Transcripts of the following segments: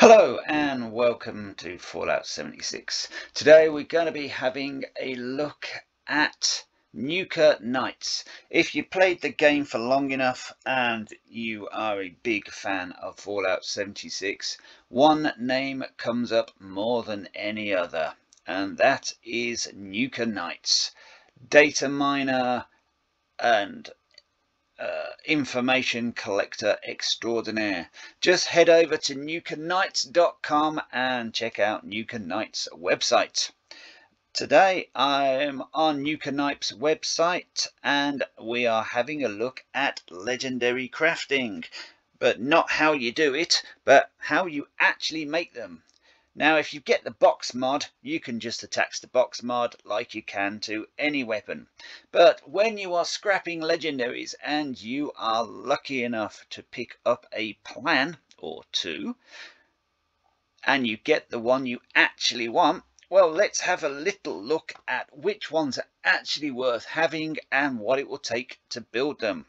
Hello and welcome to Fallout 76. Today we're going to be having a look at Nuka Knights. If you played the game for long enough and you are a big fan of Fallout 76, one name comes up more than any other, and that is Nuka Knights. Data miner and information collector extraordinaire. Just head over to NukaKnights.com and check out Nuka Knights website. Today I'm on Nuka Knights website and we are having a look at legendary crafting, but not how you do it, but how you actually make them. Now, if you get the box mod, you can just attach the box mod like you can to any weapon. But when you are scrapping legendaries and you are lucky enough to pick up a plan or two, and you get the one you actually want, well, let's have a little look at which ones are actually worth having and what it will take to build them.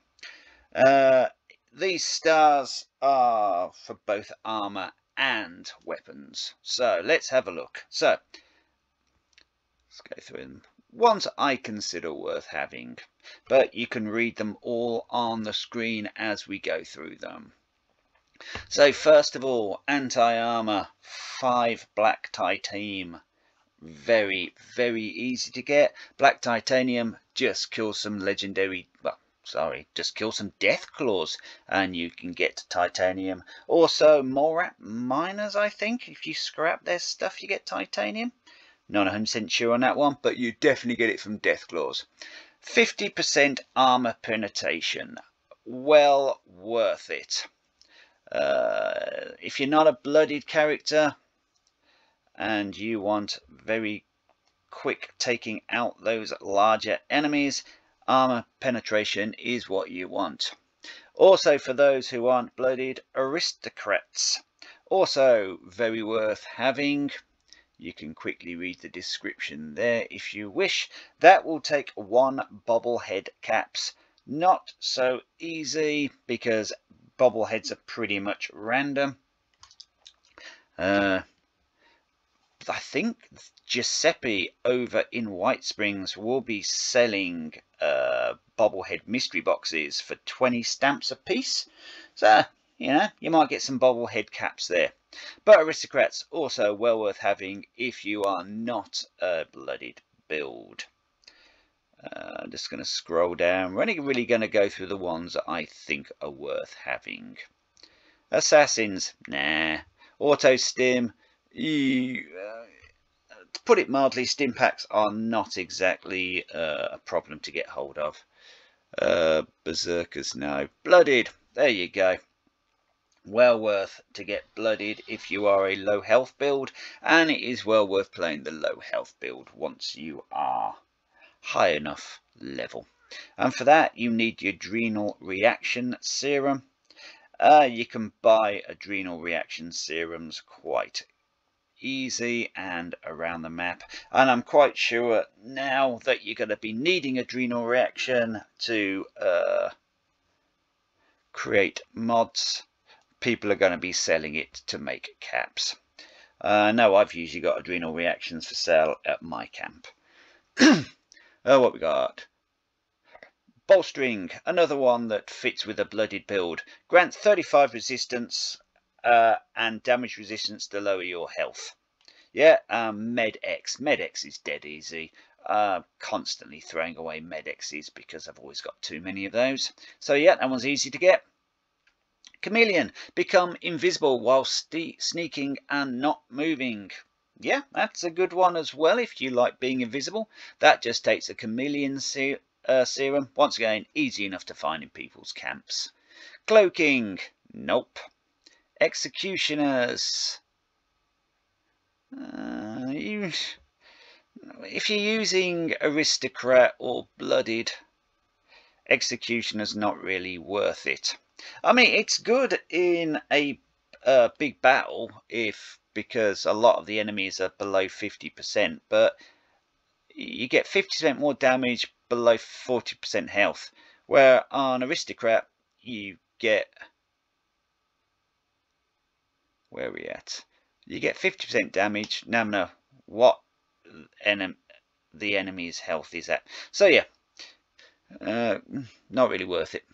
These stars are for both armor and weapons. So let's have a look. So let's go through them. Ones I consider worth having, but you can read them all on the screen as we go through them. So first of all, anti-armor, 5 black titanium. Very easy to get. Black titanium just kills some legendary, just kill some death claws and you can get titanium. Also Morat miners, I think, if you scrap their stuff you get titanium. Not 100% sure on that one, but you definitely get it from death claws. 50% armor penetration, well worth it. If you're not a blooded character and you want very quick taking out those larger enemies, armor penetration is what you want. Also, for those who aren't blooded, aristocrats, also very worth having. You can quickly read the description there if you wish. That will take 1 bobblehead caps. Not so easy because bobbleheads are pretty much random. I think Giuseppe over in White Springs will be selling bobblehead mystery boxes for 20 stamps a piece. So, you know, you might get some bobblehead caps there. But aristocrats also well worth having if you are not a blooded build. I'm just going to scroll down. We're only really going to go through the ones that I think are worth having. Assassins, nah. Auto stim, to put it mildly, stim packs are not exactly a problem to get hold of. Berserkers, no. Blooded, there you go. Well worth to get blooded if you are a low health build, and it is well worth playing the low health build once you are high enough level. And for that you need the adrenal reaction serum. You can buy adrenal reaction serums quite easy and around the map, and I'm quite sure now that you're going to be needing adrenal reaction to create mods. People are going to be selling it to make caps. No, I've usually got adrenal reactions for sale at my camp. What we got? Bolstering, another one that fits with a blooded build. Grants 35 resistance and damage resistance to lower your health. Yeah, Med-X. Med-X is dead easy. Constantly throwing away Med-X's because I've always got too many of those. So yeah, that one's easy to get. Chameleon, become invisible while sneaking and not moving. Yeah, that's a good one as well if you like being invisible. That just takes a chameleon serum. Once again, easy enough to find in people's camps. Cloaking, nope. Executioners. If you're using aristocrat or blooded, executioner's not really worth it. I mean, it's good in a big battle because a lot of the enemies are below 50%, but you get 50% more damage below 40% health, where on aristocrat you get where are we at? You get 50% damage. No. What the enemy's health is at. So yeah, not really worth it.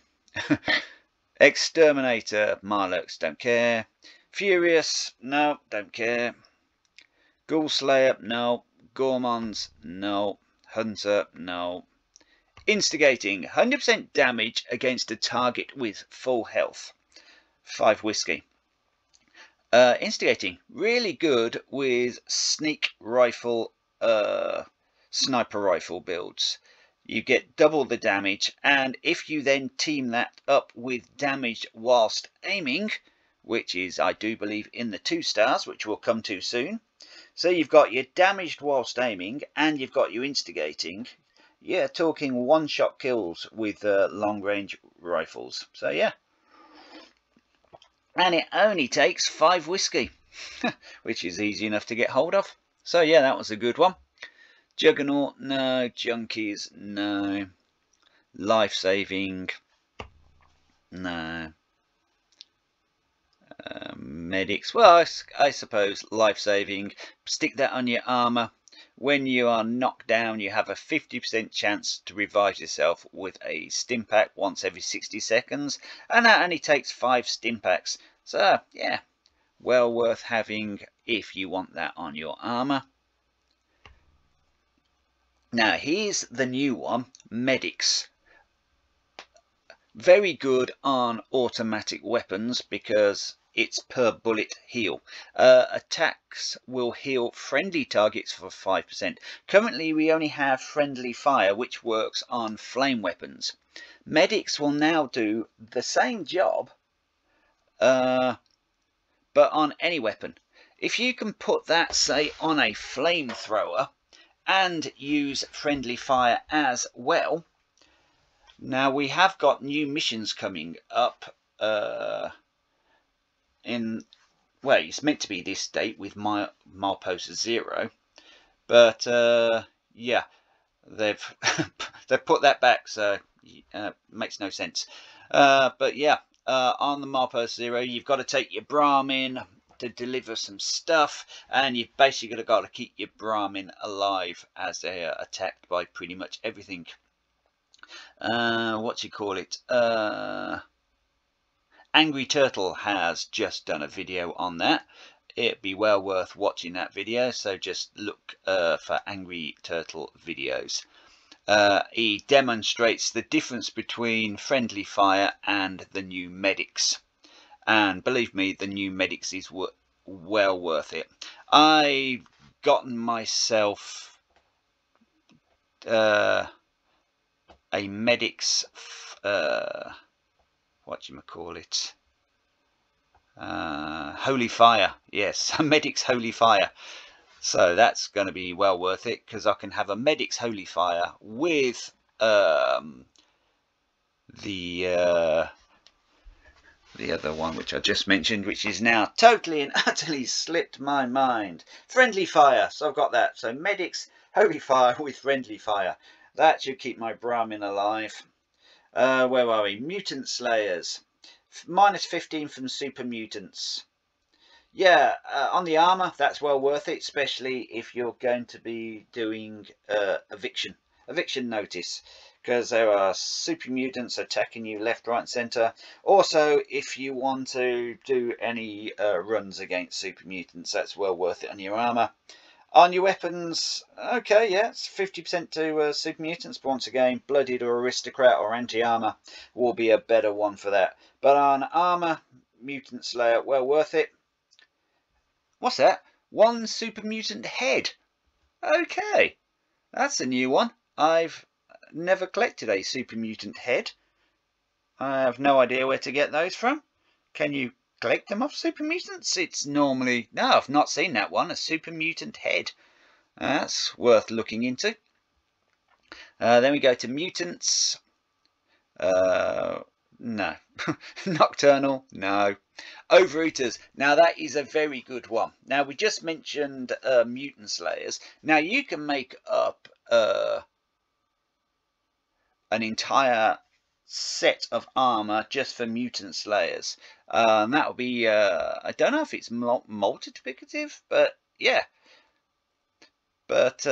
Exterminator, Marlurks, don't care. Furious, no, don't care. Ghoul Slayer, no. Gormons, no. Hunter, no. Instigating, 100% damage against a target with full health. 5 whiskey. Instigating, really good with sneak rifle, sniper rifle builds. You get double the damage, and if you then team that up with damage whilst aiming, which is, I do believe, in the 2 stars, which we'll come to soon. So you've got your damaged whilst aiming, and you've got your instigating. Yeah, talking one-shot kills with long-range rifles. So yeah. And it only takes 5 whiskey, which is easy enough to get hold of. So yeah, that was a good one. Juggernaut, no. Junkies, no. Life-saving, no. Medics, well, I suppose life-saving. Stick that on your armour. When you are knocked down, you have a 50% chance to revive yourself with a stim pack once every 60 seconds, and that only takes 5 stim packs. So yeah, well worth having if you want that on your armour. Now here's the new one, Medics. Very good on automatic weapons because it's per bullet heal. Attacks will heal friendly targets for 5%. Currently we only have friendly fire, which works on flame weapons. Medics will now do the same job, but on any weapon. If you can put that, say, on a flamethrower and use friendly fire as well. Now we have got new missions coming up well, it's meant to be this date with Milepost 0, but yeah, they've they've put that back, so makes no sense. But yeah, on the Milepost 0, you've got to take your Brahmin to deliver some stuff, and you've basically got to keep your Brahmin alive as they are attacked by pretty much everything. What do you call it? Angry Turtle has just done a video on that. It'd be well worth watching that video, so just look for Angry Turtle videos. He demonstrates the difference between friendly fire and the new Medics, and believe me, the new Medics is well worth it. I've gotten myself a Medics whatchamacallit, Holy Fire. Yes, a Medics Holy Fire. So that's going to be well worth it, because I can have a Medics Holy Fire with the other one which I just mentioned, which is now totally and utterly slipped my mind. Friendly Fire. So I've got that. So Medics Holy Fire with Friendly Fire. That should keep my Brahmin alive. Where are we? Mutant Slayers. Minus 15 from Super Mutants. Yeah, on the armour, that's well worth it, especially if you're going to be doing eviction notice, because there are Super Mutants attacking you left, right and centre. Also, if you want to do any runs against Super Mutants, that's well worth it on your armour. On your weapons, okay, yeah, it's 50% to Super Mutants, but once again, Blooded or Aristocrat or Anti-Armour will be a better one for that. But on armour, Mutant Slayer, well worth it. What's that? 1 Super Mutant head. Okay, that's a new one. I've never collected a Super Mutant head. I have no idea where to get those from. Can you collect them off Super Mutants? It's normally... No, I've not seen that one. A Super Mutant head. That's worth looking into. Then we go to Mutants. No. Nocturnal. No. Overeaters. Now that is a very good one. Now we just mentioned Mutant Slayers. Now you can make up an entire set of armor just for mutant slayers. That will be, I don't know if it's multiplicative, but yeah. But,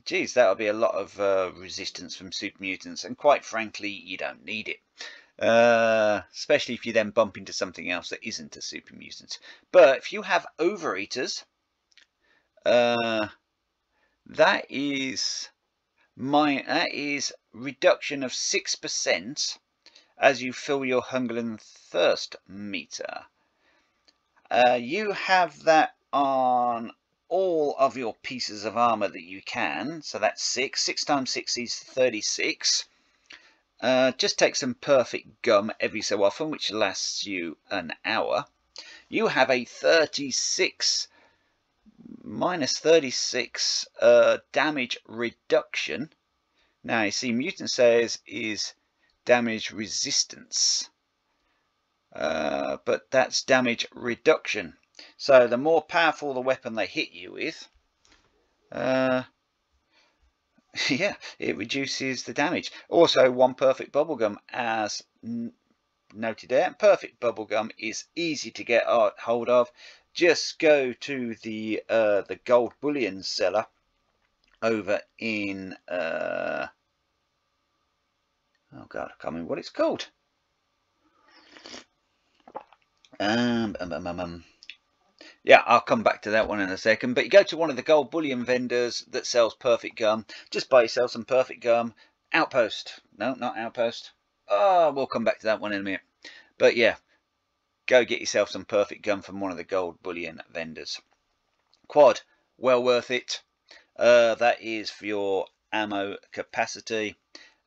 geez, that'll be a lot of resistance from super mutants, and quite frankly, you don't need it. Especially if you then bump into something else that isn't a super mutant. But if you have overeaters, that is reduction of 6% as you fill your hunger and thirst meter. You have that on all of your pieces of armor that you can, so that's 6 times 6 is 36. Just take some perfect gum every so often, which lasts you an hour. You have a 36 minus 36 damage reduction. Now you see, mutant says is damage resistance, but that's damage reduction. So the more powerful the weapon they hit you with, yeah, it reduces the damage. Also, one perfect bubblegum, as noted there. Perfect bubblegum is easy to get hold of. Just go to the gold bullion seller over in oh god, I can't remember what it's called. Yeah, I'll come back to that one in a second. But you go to one of the gold bullion vendors that sells perfect gum. Just buy yourself some perfect gum. Outpost. No, not Outpost. Oh, we'll come back to that one in a minute. But yeah, go get yourself some perfect gum from one of the gold bullion vendors. Quad, well worth it. That is for your ammo capacity.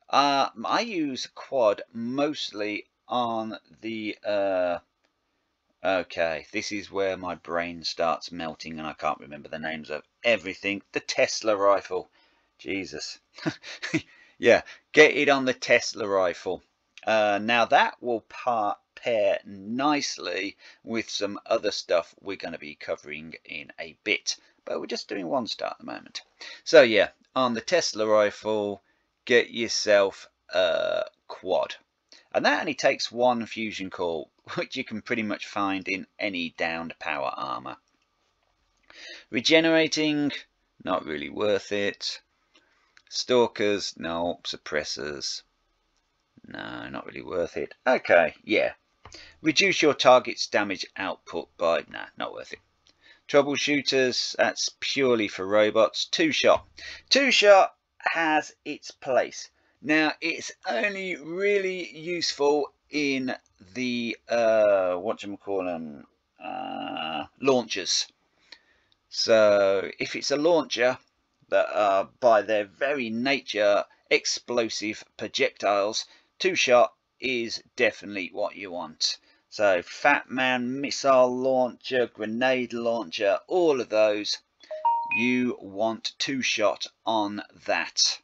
I use quad mostly on the okay, this is where my brain starts melting and I can't remember the names of everything. The Tesla rifle. Jesus. Yeah, get it on the Tesla rifle. Now that will pair nicely with some other stuff we're going to be covering in a bit. But we're just doing one star at the moment. So yeah, on the Tesla rifle, get yourself a quad. And that only takes one fusion core, which you can pretty much find in any downed power armor. Regenerating, not really worth it. Stalkers, no. Suppressors, no, not really worth it. Okay, yeah. Reduce your target's damage output by, nah, not worth it. Troubleshooters, that's purely for robots. Two-shot. Two-shot has its place. Now, it's only really useful in the, whatchamacallem, launchers. So, if it's a launcher that are, by their very nature, explosive projectiles, two-shot is definitely what you want. So, Fat Man, missile launcher, grenade launcher, all of those, you want two-shot on that.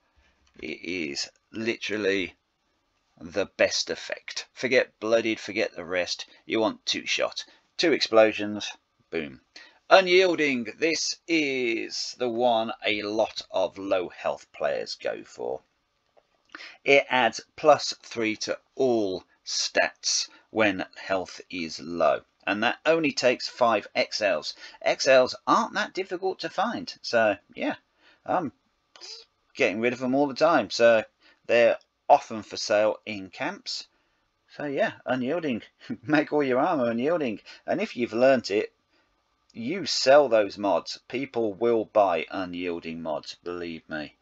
It is literally the best effect. Forget blooded, forget the rest. You want two-shot. Two explosions, boom. Unyielding, this is the one a lot of low health players go for. It adds +3 to all stats when health is low. And that only takes 5 XLs. XLs aren't that difficult to find. So, yeah, I'm getting rid of them all the time. So, they're often for sale in camps. So, yeah, unyielding. Make all your armor unyielding. And if you've learnt it, you sell those mods. People will buy unyielding mods, believe me.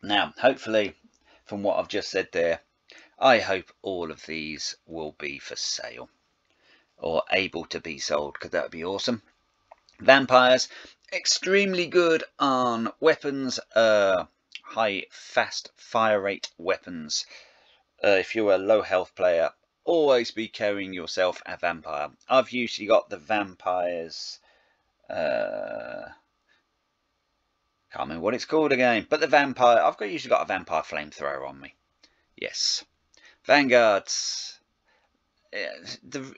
Now, hopefully, from what I've just said there, I hope all of these will be for sale or able to be sold, because that would be awesome. Vampires, extremely good on weapons, high fast fire rate weapons. If you're a low health player, always be carrying yourself a vampire. I've usually got the vampires, can't remember what it's called again, but the vampire, usually got a vampire flamethrower on me. Yes. Vanguards, the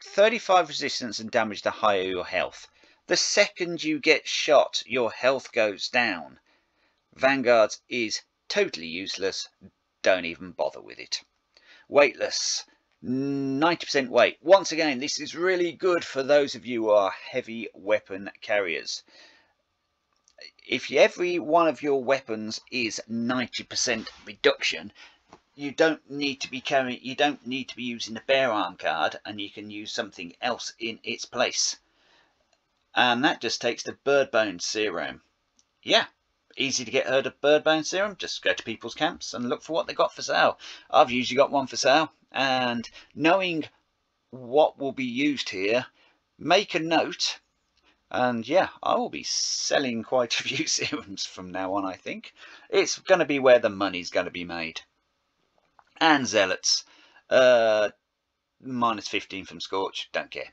35 resistance and damage the higher your health. The second you get shot, your health goes down. Vanguards is totally useless. don't even bother with it. Weightless, 90% weight. Once again, this is really good for those of you who are heavy weapon carriers. If every one of your weapons is 90% reduction, you don't need to be using the bear arm card, and you can use something else in its place. And that just takes the bird bone serum. Yeah, easy to get hold of bird bone serum. Just go to people's camps and look for what they got for sale. I've usually got one for sale, and knowing what will be used here, make a note. And yeah, I will be selling quite a few serums from now on, I think. It's going to be where the money's going to be made. And zealots, minus 15 from Scorch, don't care.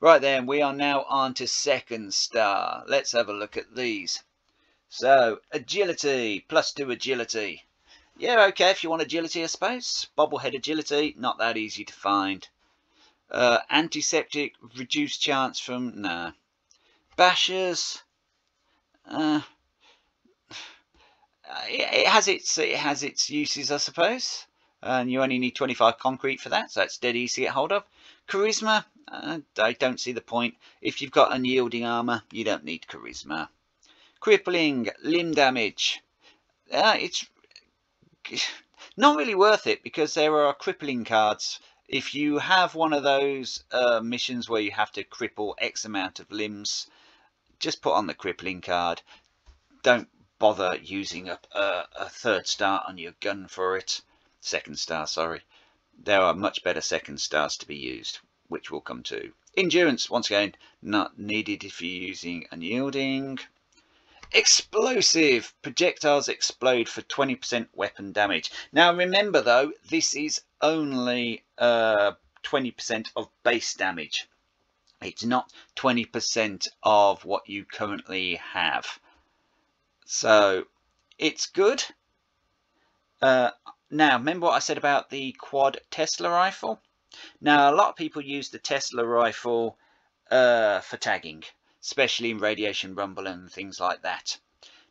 Right then, we are now on to second star. Let's have a look at these. So, agility, +2 agility. Yeah, okay, if you want agility, I suppose. Bobblehead agility, not that easy to find. Antiseptic, reduced chance from, nah. Bashers, it has its uses, I suppose. And you only need 25 concrete for that, so that's dead easy to get hold of. Charisma, I don't see the point. If you've got unyielding armor, you don't need charisma. Crippling, limb damage. It's not really worth it, because there are crippling cards. If you have one of those missions where you have to cripple X amount of limbs, just put on the crippling card. Don't bother using a third star on your gun for it. Second star, sorry. There are much better second stars to be used, which we'll come to. Endurance, once again, not needed if you're using unyielding. Explosive, projectiles explode for 20% weapon damage. Now remember though, this is only 20% of base damage. It's not 20% of what you currently have. So it's good. Now remember what I said about the quad Tesla rifle? Now a lot of people use the Tesla rifle for tagging, especially in radiation rumble and things like that.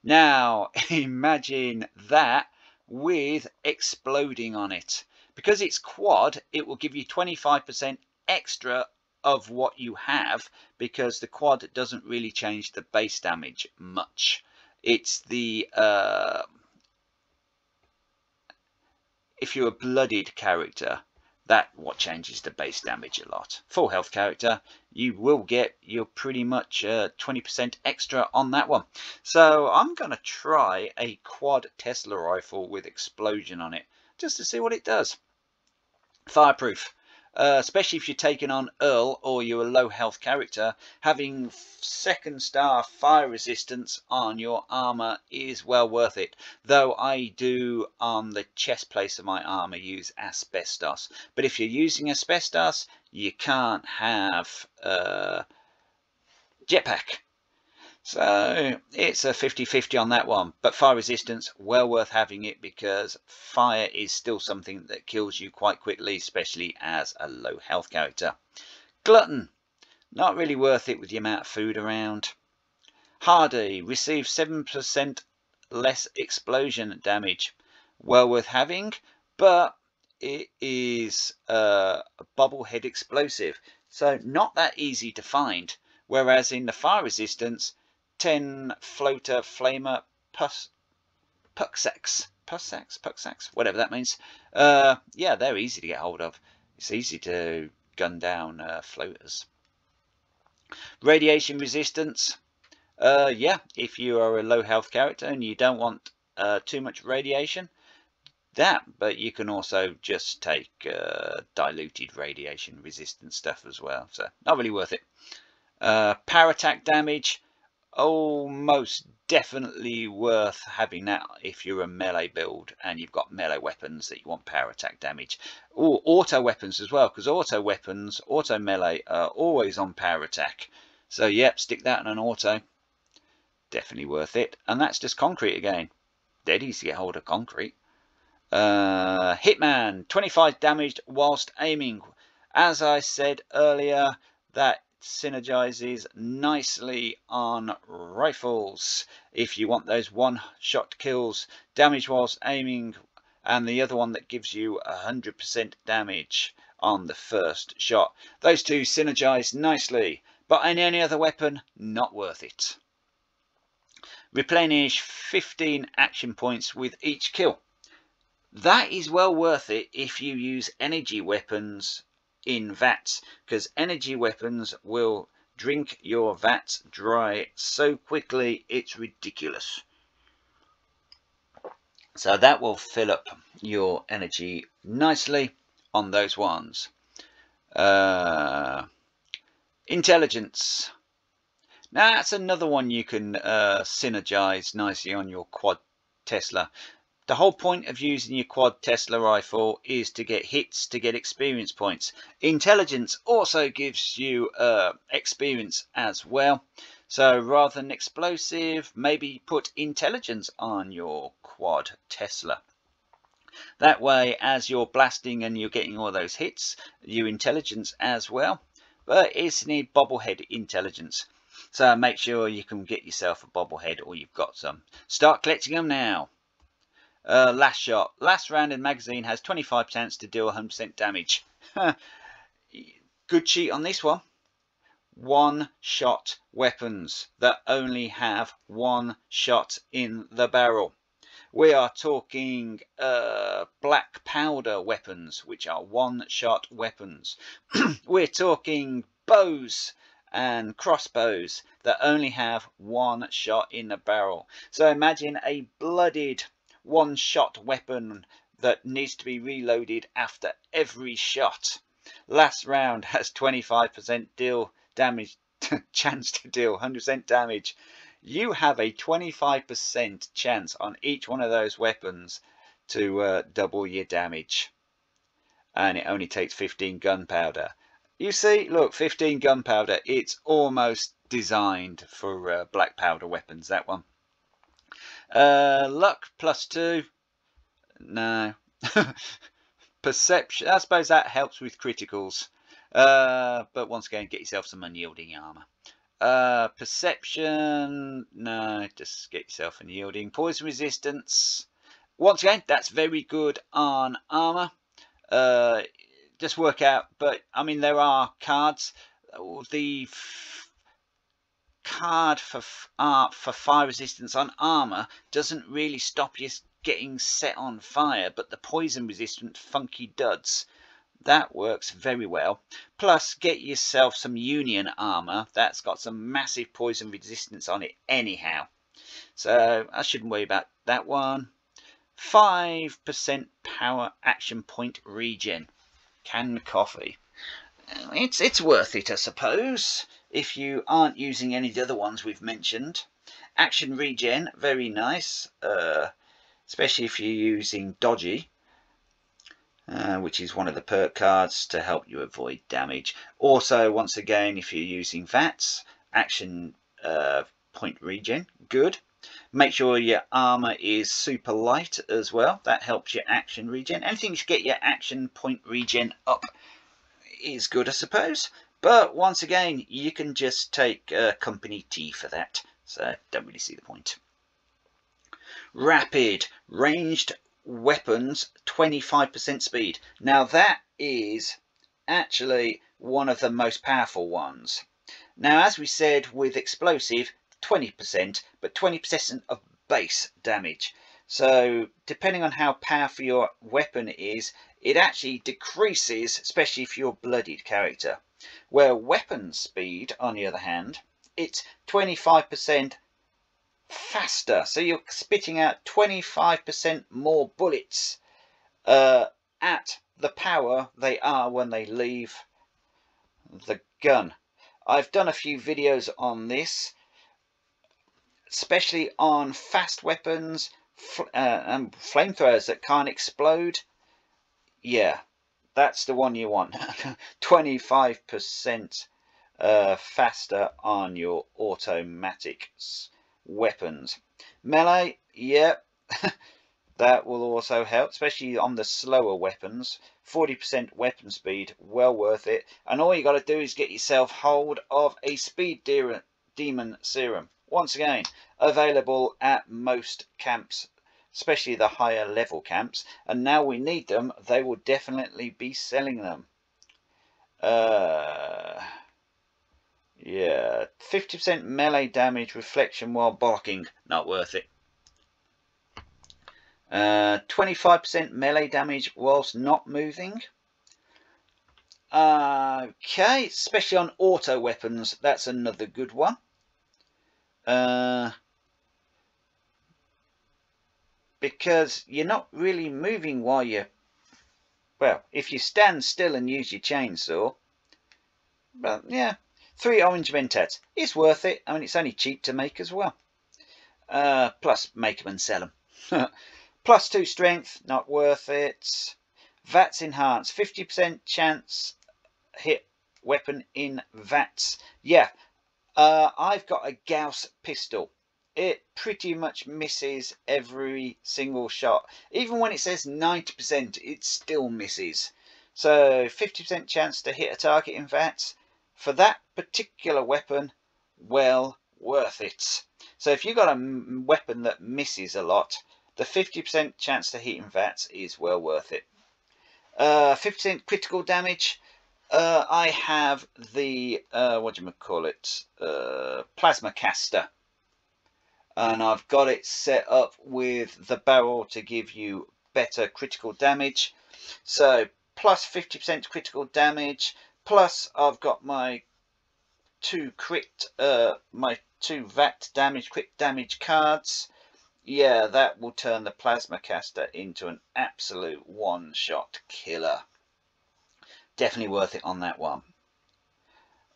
Now imagine that with exploding on it. Because it's quad, it will give you 25% extra of what you have, because the quad doesn't really change the base damage much. It's the if you're a bloodied character, that what changes the base damage a lot. Full health character, you will get your pretty much 20% extra on that one. So I'm going to try a quad Tesla rifle with explosion on it, just to see what it does. Fireproof. Especially if you're taking on Earl or you're a low health character, having second star fire resistance on your armor is well worth it. Though I do on the chest place of my armor use asbestos. But if you're using asbestos, you can't have jetpack. So it's a 50-50 on that one, but fire resistance, well worth having it, because fire is still something that kills you quite quickly, especially as a low health character. Glutton, not really worth it with the amount of food around. Hardy, receive 7% less explosion damage, well worth having, but it is a bobblehead explosive, so not that easy to find. Whereas in the fire resistance, 10 floater flamer pucksacks, whatever that means. Yeah, they're easy to get hold of. It's easy to gun down floaters. Radiation resistance. Yeah, if you are a low health character and you don't want too much radiation, but you can also just take diluted radiation resistant stuff as well. So not really worth it. Power attack damage. Oh, most definitely worth having that if you're a melee build and you've got melee weapons that you want power attack damage. Or auto weapons as well, because auto weapons, auto melee are always on power attack. So yep, stick that in an auto. Definitely worth it. And that's just concrete again. Dead easy to get hold of concrete. Hitman, 25 damage whilst aiming. As I said earlier, that synergizes nicely on rifles if you want those one-shot kills. Damage whilst aiming and the other one that gives you 100% damage on the first shot. Those two synergize nicely, but in any other weapon, not worth it. Replenish 15 action points with each kill. That is well worth it if you use energy weapons in VATs, because energy weapons will drink your VATs dry so quickly it's ridiculous. So that will fill up your energy nicely on those ones. Intelligence. Now that's another one you can synergize nicely on your quad Tesla. The whole point of using your quad Tesla rifle is to get hits, to get experience points. Intelligence also gives you experience as well. So rather than explosive, maybe put intelligence on your quad Tesla. That way, as you're blasting and you're getting all those hits, your intelligence as well. But it's need bobblehead intelligence. So make sure you can get yourself a bobblehead, or you've got some. Start collecting them now. Last shot. Last round in magazine has 25 chance to deal 100% damage. Good cheat on this one. One shot weapons that only have one shot in the barrel. We are talking black powder weapons, which are one shot weapons. We're talking bows and crossbows that only have one shot in the barrel. So imagine a blooded one-shot weapon that needs to be reloaded after every shot. Last round has 25% deal damage chance to deal 100% damage. You have a 25% chance on each one of those weapons to double your damage, and it only takes 15 gunpowder. You see, look, 15 gunpowder. It's almost designed for black powder weapons, that one. Luck +2. No. Perception. I suppose that helps with criticals. But once again, get yourself some unyielding armor. Perception. No, just get yourself unyielding. Poison resistance. Once again, that's very good on armor. Just work out. But I mean, there are cards. The card for fire resistance on armor doesn't really stop you getting set on fire, but the poison resistant funky duds, that works very well. Plus, get yourself some union armor that's got some massive poison resistance on it anyhow, so I shouldn't worry about that one. 5% power action point regen. Canned coffee. It's worth it, I suppose, if you aren't using any of the other ones we've mentioned. Action regen, very nice, especially if you're using dodgy, which is one of the perk cards to help you avoid damage. Also, once again, if you're using VATs, action point regen, good. Make sure your armor is super light as well. That helps your action regen. Anything to get your action point regen up is good, I suppose. But once again, you can just take company tea for that. So don't really see the point. Rapid ranged weapons, 25% speed. Now that is actually one of the most powerful ones. Now, as we said with explosive, 20%, but 20% of base damage. So depending on how powerful your weapon is, it actually decreases, especially if you're a bloodied character. Where weapon speed, on the other hand, it's 25% faster. So you're spitting out 25% more bullets at the power they are when they leave the gun. I've done a few videos on this, especially on fast weapons and flamethrowers that can't explode. Yeah, that's the one you want. 25% faster on your automatic weapons. Melee, yeah, that will also help, especially on the slower weapons. 40% weapon speed, well worth it. And all you got to do is get yourself hold of a speed demon serum. Once again, available at most camps especially the higher level camps, and now we need them. They will definitely be selling them. Yeah, 50% melee damage reflection while blocking, not worth it. 25% melee damage whilst not moving. Okay, especially on auto weapons, that's another good one. Because you're not really moving while you're, well, if you stand still and use your chainsaw. But yeah, 3 orange mentats. It's worth it. I mean, it's only cheap to make as well. Plus, make them and sell them. Plus 2 strength, not worth it. VATS enhanced, 50% chance hit weapon in VATS. Yeah, I've got a Gauss pistol. It pretty much misses every single shot. Even when it says 90%, it still misses. So 50% chance to hit a target in VATS. For that particular weapon, well worth it. So if you've got a weapon that misses a lot, the 50% chance to hit in VATS is well worth it. 50% critical damage. I have the, plasma caster. And I've got it set up with the barrel to give you better critical damage. So plus 50% critical damage, plus I've got my 2 VAT damage, crit damage cards. Yeah, that will turn the plasma caster into an absolute one-shot killer. Definitely worth it on that one.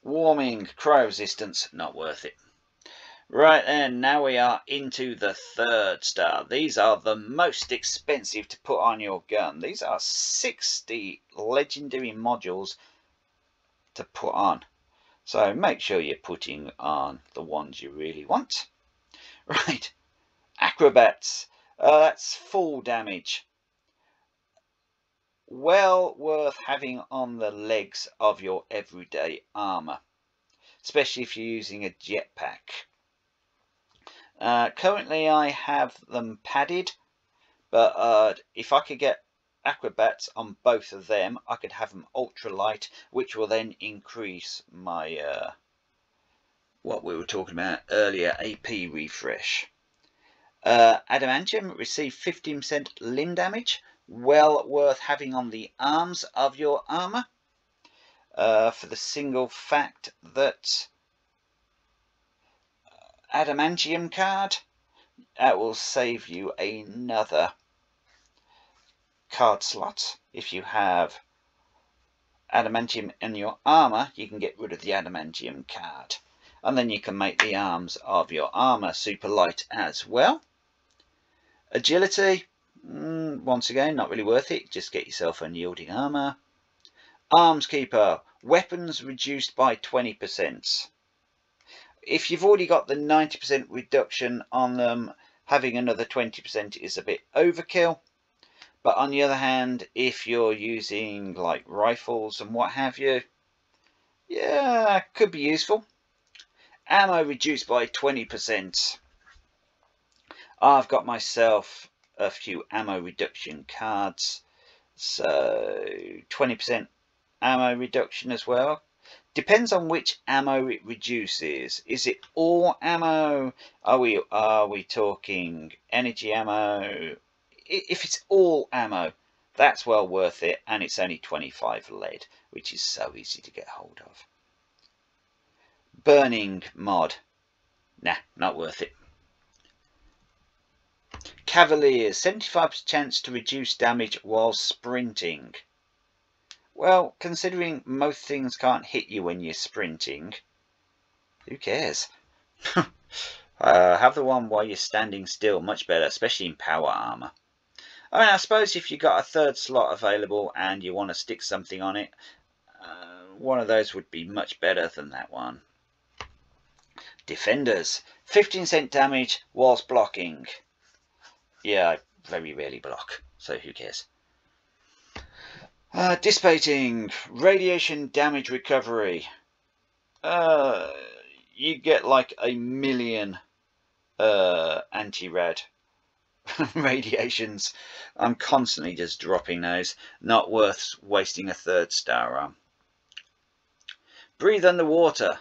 Warming, cryo resistance, not worth it. Right then, now we are into the 3rd star. These are the most expensive to put on your gun. These are 60 legendary modules to put on. So make sure you're putting on the ones you really want. Right, acrobats. That's full damage. Well worth having on the legs of your everyday armor, especially if you're using a jetpack. Currently I have them padded, but if I could get acrobats on both of them, I could have them ultralight, which will then increase my what we were talking about earlier, AP refresh. Adamantium, receive 15% limb damage, well worth having on the arms of your armor, for the single fact that adamantium card, that will save you another card slot. If you have adamantium in your armor, you can get rid of the adamantium card, and then you can make the arms of your armor super light as well. Agility, once again, not really worth it. Just get yourself unyielding armor. Arms Keeper, weapons reduced by 20%. If you've already got the 90% reduction on them, having another 20% is a bit overkill. But on the other hand, if you're using like rifles and what have you, yeah, could be useful. Ammo reduced by 20%. I've got myself a few ammo reduction cards, so 20% ammo reduction as well. Depends on which ammo it reduces. Is it all ammo? Are we talking energy ammo? If it's all ammo, that's well worth it, and it's only 25 lead, which is so easy to get hold of. Burning mod, nah, not worth it. Cavaliers, 75% chance to reduce damage while sprinting. Well, considering most things can't hit you when you're sprinting, who cares? Have the one while you're standing still, much better, especially in power armor. I mean, I suppose if you've got a 3rd slot available and you want to stick something on it, one of those would be much better than that one. Defenders, 15% damage whilst blocking. Yeah, I very rarely block, so who cares? Dissipating, radiation damage recovery. You get like 1 million anti-rad radiations. I'm constantly just dropping those. Not worth wasting a 3rd star on. Breathe underwater.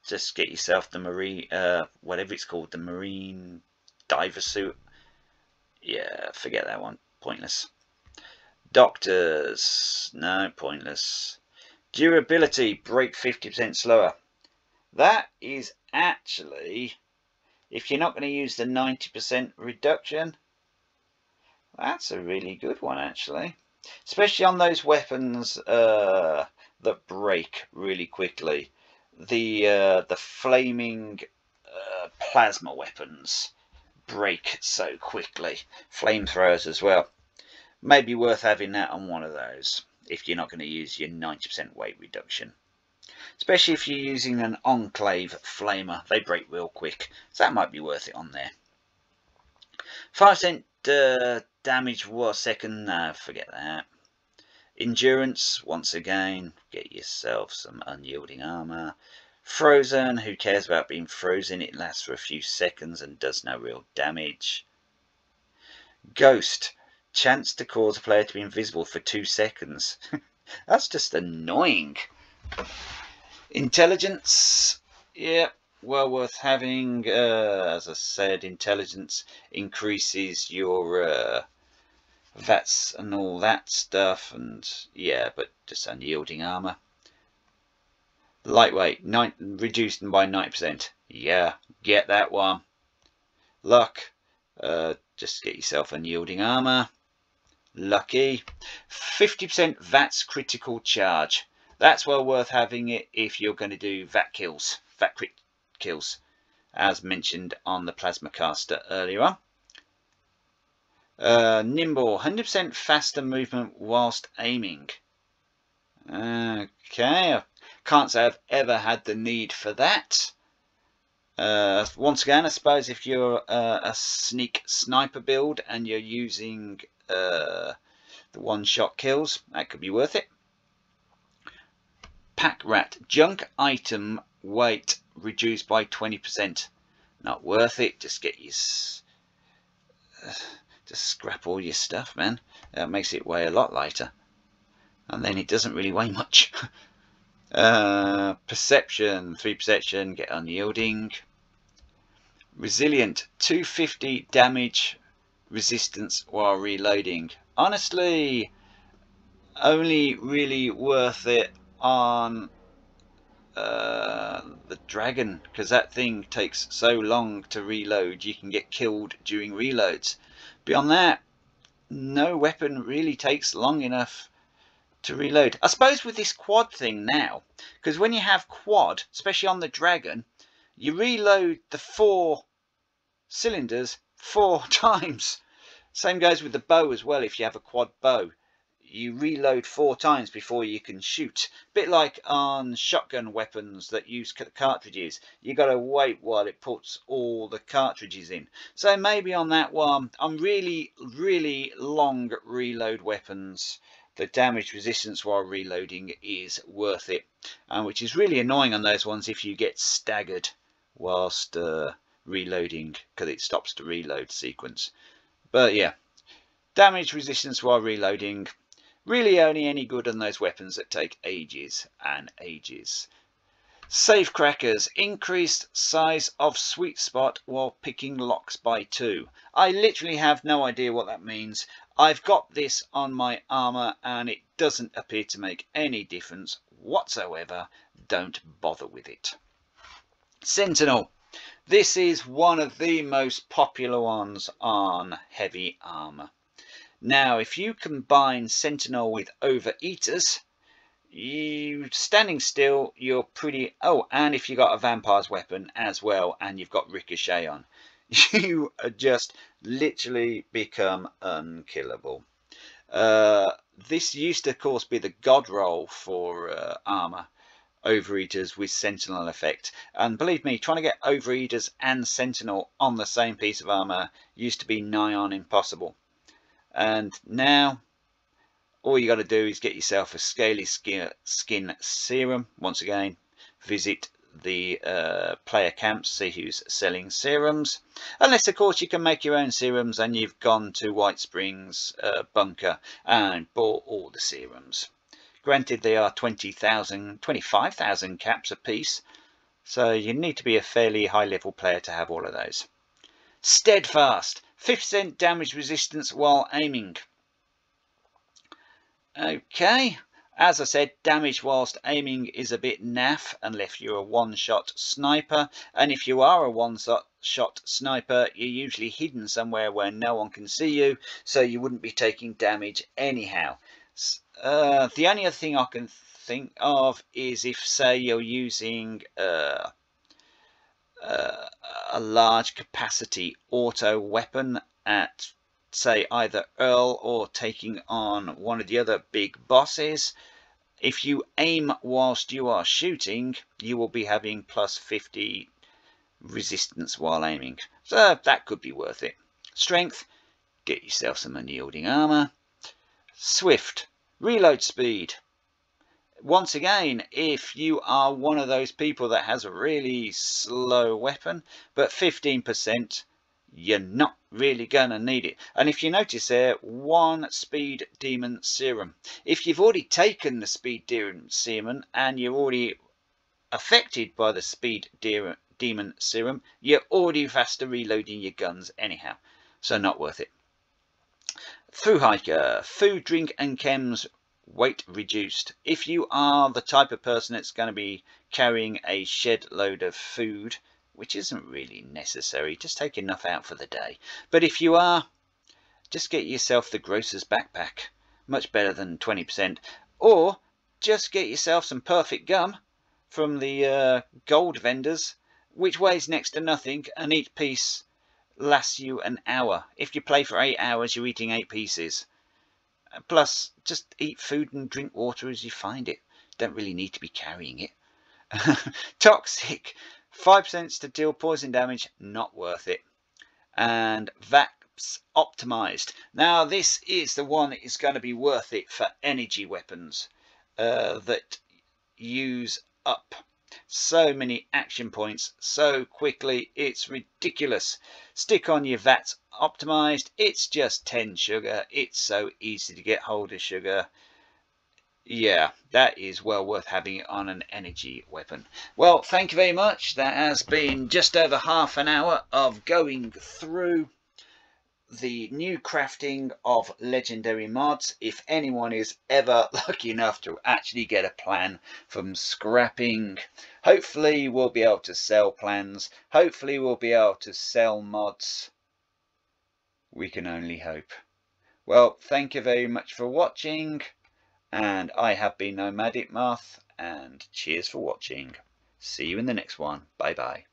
Just get yourself the marine, whatever it's called, the marine diver suit. Yeah, forget that one. Pointless. Doctors. No, pointless. Durability. Break 50% slower. That is actually, if you're not going to use the 90% reduction, that's a really good one actually. Especially on those weapons that break really quickly. The flaming plasma weapons break so quickly. Flamethrowers as well. Maybe worth having that on one of those if you're not going to use your 90% weight reduction. Especially if you're using an enclave flamer. They break real quick. So that might be worth it on there. 5% damage per second. No, forget that. Endurance, once again, get yourself some unyielding armor. Frozen, who cares about being frozen? It lasts for a few seconds and does no real damage. Ghost, chance to cause a player to be invisible for 2 seconds. That's just annoying. Intelligence, yeah, well worth having. As I said, intelligence increases your VATs and all that stuff, and yeah, but just unyielding armor. Lightweight, reduced by 90%. Yeah, get that one. Luck, just get yourself unyielding armor. Lucky. 50% VATs critical charge. That's well worth having it if you're going to do VAT kills, VAT crit kills, as mentioned on the plasma caster earlier on. Nimble, 100% faster movement whilst aiming. Okay, I can't say I've ever had the need for that. Once again, I suppose if you're a sneak sniper build and you're using the one-shot kills, that could be worth it. Pack rat, junk item weight reduced by 20%. Not worth it. Just get your just scrap all your stuff, man. That makes it weigh a lot lighter, and then it doesn't really weigh much. Perception, 3 perception, get unyielding. Resilient, 250 damage resistance while reloading. Honestly, only really worth it on the dragon, because that thing takes so long to reload. You can get killed during reloads. Beyond that, no weapon really takes long enough to reload. I suppose with this quad thing now, because when you have quad, especially on the dragon, you reload the 4 cylinders 4 times. Same goes with the bow as well. If you have a quad bow, you reload 4 times before you can shoot. Bit like on shotgun weapons that use cartridges. You got to wait while it puts all the cartridges in. So maybe on that one, on really long reload weapons, the damage resistance while reloading is worth it, which is really annoying on those ones if you get staggered whilst reloading, because it stops the reload sequence. But yeah, damage resistance while reloading, really only any good on those weapons that take ages and ages. Safe crackers, increased size of sweet spot while picking locks by 2. I literally have no idea what that means. I've got this on my armor and it doesn't appear to make any difference whatsoever. Don't bother with it. Sentinel. This is one of the most popular ones on heavy armor. Now, if you combine Sentinel with Overeaters, you standing still, you're pretty... Oh, and if you got a vampire's weapon as well, and you've got Ricochet on, you just literally become unkillable. This used to, of course, be the god roll for armor. Overeaters with Sentinel effect, and believe me, trying to get Overeaters and Sentinel on the same piece of armor used to be nigh on impossible. And now all you got to do is get yourself a scaly skin serum. Once again, visit the player camps, see who's selling serums, unless of course you can make your own serums and you've gone to White Springs bunker and bought all the serums. Granted, they are 25,000 caps a piece, so you need to be a fairly high level player to have all of those. Steadfast, 50% damage resistance while aiming. Okay, as I said, damage whilst aiming is a bit naff unless you're a one-shot sniper, and if you are a one-shot sniper, you're usually hidden somewhere where no one can see you, so you wouldn't be taking damage anyhow. The only other thing I can think of is if, say, you're using a large capacity auto weapon at, say, either Earl or taking on one of the other big bosses. If you aim whilst you are shooting, you will be having plus 50 resistance while aiming, so that could be worth it. Strength, get yourself some unyielding armor. Swift, reload speed. Once again, if you are one of those people that has a really slow weapon, but 15%, you're not really gonna need it. And if you notice there, 1 speed demon serum. If you've already taken the speed demon serum and you're already affected by the speed demon serum, you're already faster reloading your guns anyhow, so not worth it. Through hiker, food, drink and chems, weight reduced. If you are the type of person that's going to be carrying a shed load of food, which isn't really necessary, just take enough out for the day. But if you are, just get yourself the grocer's backpack, much better than 20%. Or just get yourself some perfect gum from the gold vendors, which weighs next to nothing, and each piece lasts you an hour. If you play for 8 hours, you're eating 8 pieces. Plus, just eat food and drink water as you find it. Don't really need to be carrying it. Toxic, 5% to deal poison damage, not worth it. And VAPS optimized. Now this is the one that is going to be worth it for energy weapons that use up so many action points so quickly, it's ridiculous. Stick on your VATS optimized, it's just 10 sugar, it's so easy to get hold of sugar. Yeah, that is well worth having it on an energy weapon. Well, thank you very much. That has been just over half an hour of going through the new crafting of legendary mods. If anyone is ever lucky enough to actually get a plan from scrapping, hopefully we'll be able to sell plans, hopefully we'll be able to sell mods. We can only hope. Well, thank you very much for watching, and I have been Nomadic Moth, and cheers for watching. See you in the next one. Bye bye.